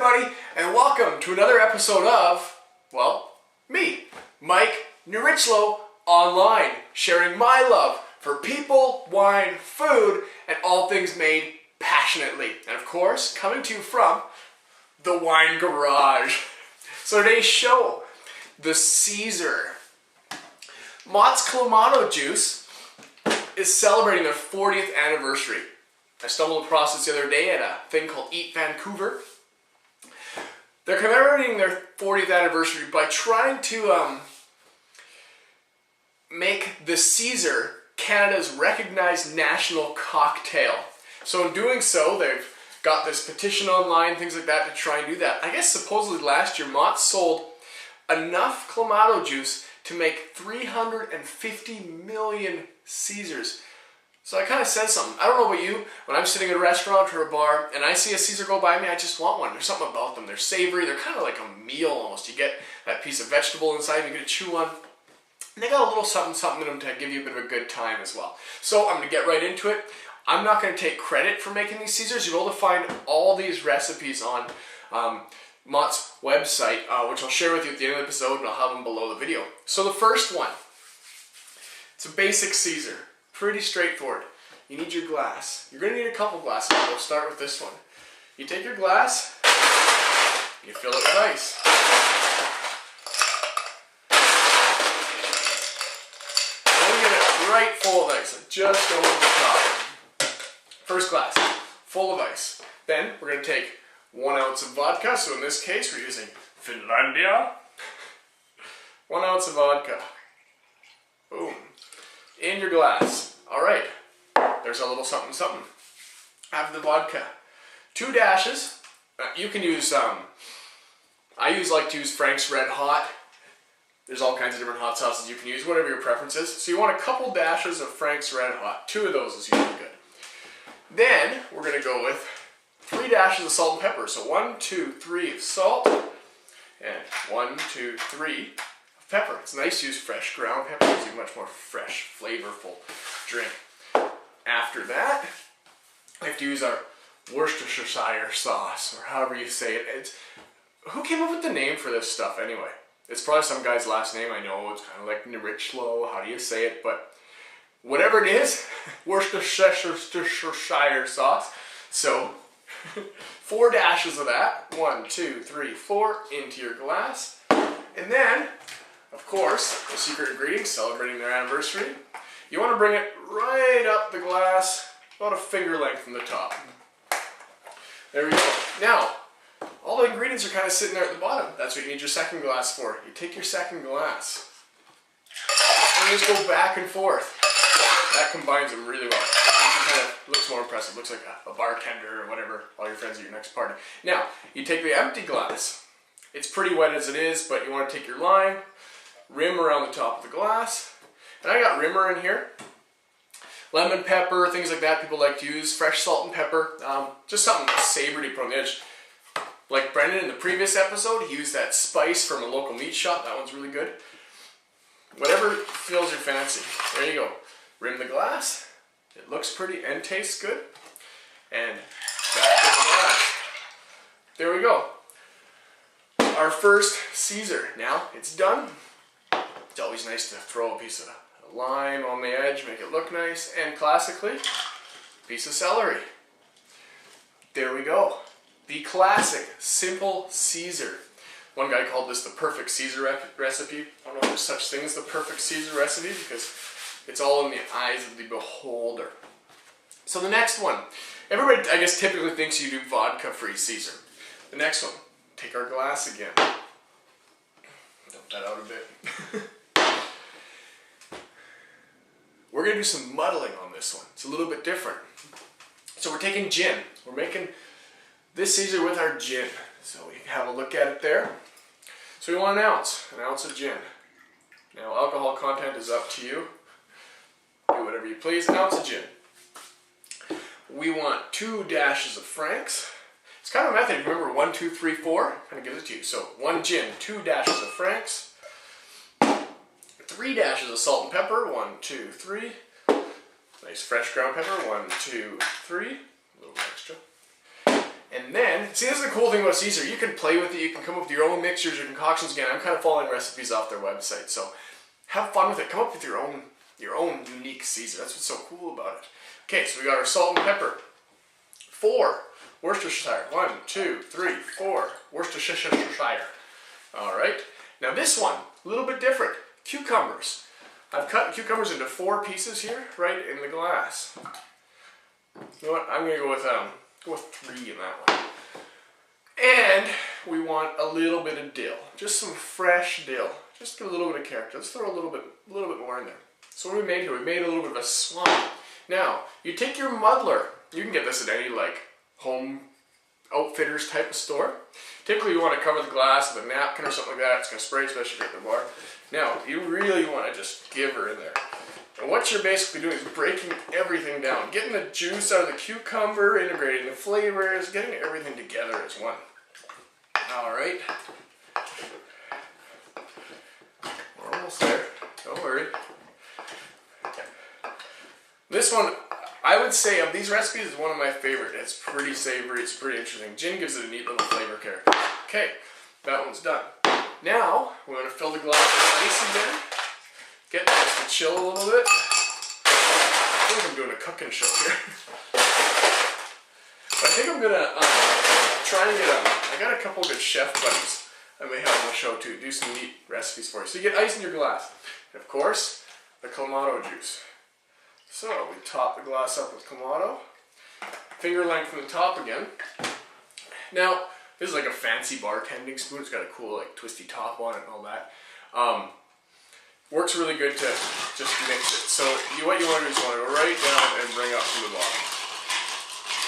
everybody, and welcome to another episode of, well, me, Mike Nierychlo, online, sharing my love for people, wine, food, and all things made passionately. And of course, coming to you from the Wine Garage. So today's show, the Caesar. Motts Clamato is celebrating their 40th anniversary. I stumbled across this the other day at a thing called Eat Vancouver. They're commemorating their 40th anniversary by trying to make the Caesar Canada's recognized national cocktail. So in doing so, they've got this petition online, things like that, to try and do that. I guess supposedly last year, Motts sold enough Clamato juice to make 350 million Caesars. So I kind of said something. I don't know about you, when I'm sitting at a restaurant or a bar and I see a Caesar go by me, I just want one. There's something about them. They're savory. They're kind of like a meal almost. You get that piece of vegetable inside, you get to chew on. And they got a little something in them to give you a bit of a good time as well. So I'm going to get right into it. I'm not going to take credit for making these Caesars. You'll be able to find all these recipes on Mott's website, which I'll share with you at the end of the episode, and I'll have them below the video. So the first one, it's a basic Caesar. Pretty straightforward. You need your glass. You're going to need a couple glasses. We'll start with this one. You take your glass, you fill it with ice. Don't get it right full of ice. Just over the top. First glass, full of ice. Then we're going to take 1 ounce of vodka. So in this case, we're using Finlandia. 1 ounce of vodka. Boom. In your glass. All right, there's a little something. Have the vodka. 2 dashes. You can use, I like to use Frank's Red Hot. There's all kinds of different hot sauces you can use, whatever your preference is. So you want a couple dashes of Frank's Red Hot. 2 of those is usually good. Then we're going to go with 3 dashes of salt and pepper. So 1, 2, 3 of salt, and 1, 2, 3 pepper. It's nice to use fresh ground pepper. It gives you a much more fresh, flavorful drink. After that, we have to use our Worcestershire sauce, or however you say it. Who came up with the name for this stuff anyway? It's probably some guy's last name. I know it's kind of like Nierychlo. How do you say it? But whatever it is, Worcestershire sauce. So 4 dashes of that. 1, 2, 3, 4 into your glass, and then, of course, the secret ingredient, celebrating their anniversary. You want to bring it right up the glass, about a finger length from the top. There we go. Now, all the ingredients are kind of sitting there at the bottom. That's what you need your second glass for. You take your second glass, and you just go back and forth. That combines them really well. It kind of looks more impressive. Looks like a bartender or whatever, all your friends at your next party. Now, you take the empty glass. It's pretty wet as it is, but you want to take your lime, rim around the top of the glass. And I got rimmer in here. Lemon pepper, things like that people like to use. Fresh salt and pepper. Just something savory to put on the edge. Like Brendan in the previous episode, he used that spice from a local meat shop. That one's really good. Whatever fills your fancy. There you go. Rim the glass. It looks pretty and tastes good. And back in the glass. There we go. Our first Caesar. Now it's done. It's always nice to throw a piece of lime on the edge, make it look nice, and classically, a piece of celery. There we go. The classic, simple Caesar. One guy called this the perfect Caesar recipe. I don't know if there's such thing as the perfect Caesar recipe because it's all in the eyes of the beholder. So the next one. Everybody, I guess, typically thinks you do vodka-free Caesar. The next one. Take our glass again. Dump that out a bit. We're going to do some muddling on this one. It's a little bit different. So we're taking gin. We're making this Caesar with our gin. So we can have a look at it there. So we want an ounce of gin. Now alcohol content is up to you. Do whatever you please. An ounce of gin. We want 2 dashes of Frank's. It's kind of a method. Remember 1, 2, 3, 4? Kind of gives it to you. So 1 gin, 2 dashes of Frank's. 3 dashes of salt and pepper. 1, 2, 3. Nice fresh ground pepper. 1, 2, 3. A little extra. And And then, see, this is the cool thing about Caesar. You can play with it, you can come up with your own mixtures, your concoctions. Again, I'm kind of following recipes off their website, so have fun with it. Come up with your own unique Caesar. That's what's so cool about it. Okay, so we got our salt and pepper. 4 Worcestershire. 1, 2, 3, 4 Worcestershire. All right. Now this one, a little bit different. Cucumbers. I've cut cucumbers into 4 pieces here, right in the glass. You know what? I'm gonna go with 3 in that one. And we want a little bit of dill, just some fresh dill. Just get a little bit of character. Let's throw a little bit more in there. So what we made here, we made a little bit of a swamp. Now, you take your muddler. You can get this at any like home outfitters type of store. Typically you want to cover the glass with a napkin or something like that. It's going to spray, especially if you're at the bar. Now, you really want to just give her in there. And what you're basically doing is breaking everything down. Getting the juice out of the cucumber, integrating the flavors, getting everything together as one. Alright. We're almost there. Don't worry. This one, I would say of these recipes, is one of my favorite. It's pretty savory, it's pretty interesting. Gin gives it a neat little flavor character. Okay, that one's done. Now, we're going to fill the glass with ice again. Get this to chill a little bit. I feel like I'm doing a cooking show here. But I think I'm going to try and get I got a couple good chef buddies I may have on the show too. Do some neat recipes for you. So you get ice in your glass. And of course, the Clamato juice. So we top the glass up with Clamato. Finger length from the top again. Now, this is like a fancy bartending spoon. It's got a cool like twisty top on it and all that. Works really good to just mix it. So what you want to do is you want to go right down and bring up from the bottom.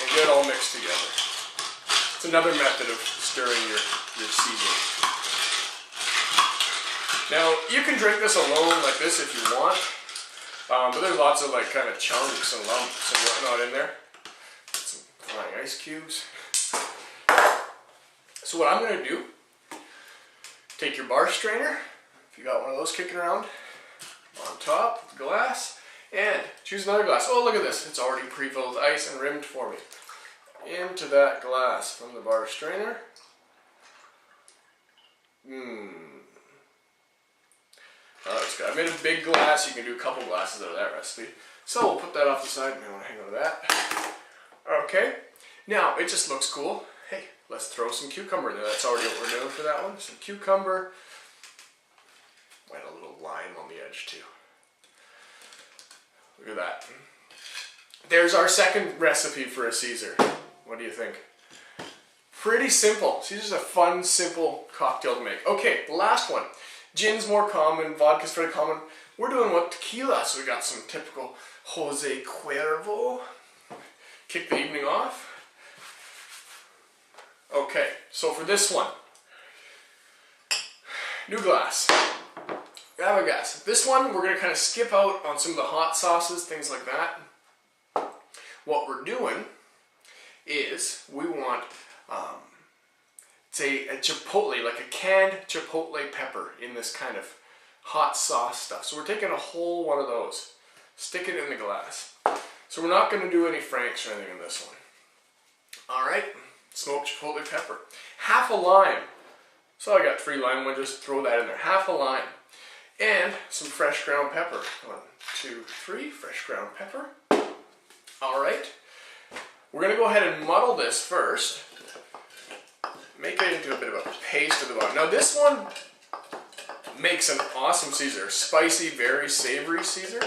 And get it all mixed together. It's another method of stirring your seasoning. Now, you can drink this alone like this if you want. But there's lots of like kind of chunks and lumps and whatnot in there. Some flying ice cubes. So what I'm going to do, take your bar strainer, if you got one of those kicking around, on top of the glass, and choose another glass. Oh, look at this. It's already pre-filled with ice and rimmed for me. Into that glass from the bar strainer. Oh, that's good. I made a big glass. You can do a couple glasses out of that recipe. So we'll put that off the side and I want to hang on to that. Okay. Now, it just looks cool. Hey, let's throw some cucumber in there. That's already what we're doing for that one. Some cucumber. And a little lime on the edge too. Look at that. There's our second recipe for a Caesar. What do you think? Pretty simple. Caesar's a fun, simple cocktail to make. Okay, the last one. Gin's more common, vodka's very common. We're doing what? Tequila. So we got some typical Jose Cuervo. Kick the evening off. Okay, so for this one, new glass. Grab a glass. This one, we're going to kind of skip out on some of the hot sauces, things like that. What we're doing is we want, say, a chipotle, like a canned chipotle pepper in this kind of hot sauce stuff. So we're taking a whole one of those, stick it in the glass. So we're not going to do any Franks or anything in this one. All right, smoked chipotle pepper. Half a lime. So I got 3 lime wedges, throw that in there. Half a lime. And some fresh ground pepper. 1, 2, 3, fresh ground pepper. All right. We're going to go ahead and muddle this first. Make it into a bit of a paste at the bottom. Now this one makes an awesome Caesar. Spicy, very savory Caesar.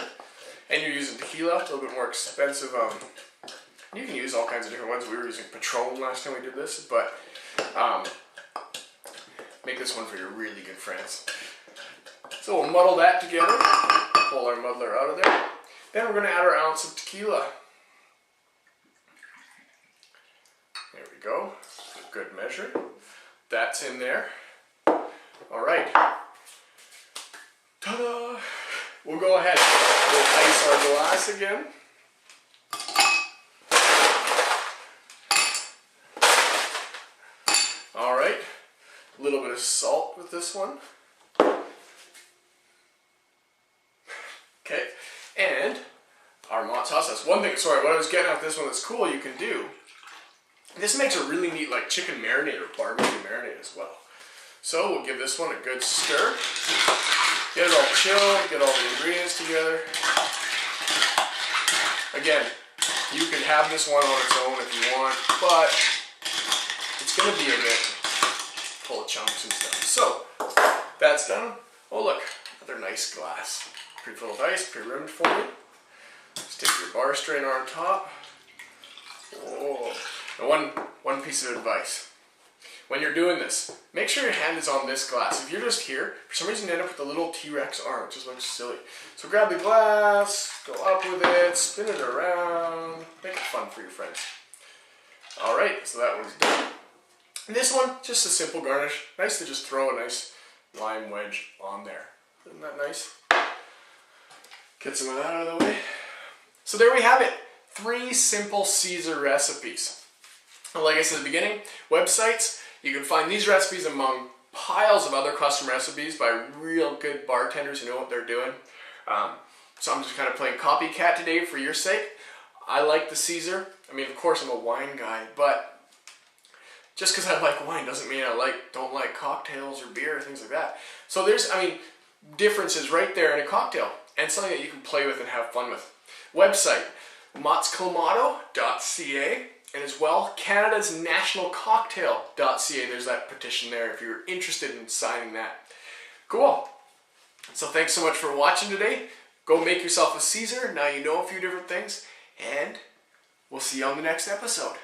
And you're using tequila, a little bit more expensive. You can use all kinds of different ones. We were using Patron last time we did this, but make this one for your really good friends. So we'll muddle that together. Pull our muddler out of there. Then we're going to add our ounce of tequila. There we go. Good measure. That's in there. All right. Ta-da! We'll go ahead. We'll ice our glass again. All right. A little bit of salt with this one. Okay. And our Motts hot sauce. One thing, sorry, what I was getting at this one that's cool you can do This makes a really neat like chicken marinade or barbecue marinade as well. So we'll give this one a good stir. Get it all chilled, get all the ingredients together. Again, you can have this one on its own if you want, but it's going to be a bit full of chunks and stuff. So, that's done. Oh look, another nice glass. Pre-filled with ice, pre-rimmed for you. Stick your bar strainer on top. Oh. And one piece of advice. When you're doing this, make sure your hand is on this glass. If you're just here, for some reason you end up with a little T-Rex arm. It just looks silly. So grab the glass, go up with it, spin it around. Make it fun for your friends. Alright, so that one's done. And this one, just a simple garnish. Nice to just throw a nice lime wedge on there. Isn't that nice? Get some of that out of the way. So there we have it. 3 simple Caesar recipes. And like I said at the beginning, websites, you can find these recipes among piles of other custom recipes by real good bartenders who know what they're doing. So I'm just kind of playing copycat today for your sake. I like the Caesar. I mean, of course I'm a wine guy, but just because I like wine doesn't mean I don't like cocktails or beer or things like that. So there's, differences right there in a cocktail and something that you can play with and have fun with. Website, mottsclamato.ca, and as well, Canada's National Cocktail.ca. There's that petition there if you're interested in signing that. Cool. So thanks so much for watching today. Go make yourself a Caesar. Now you know a few different things, and we'll see you on the next episode.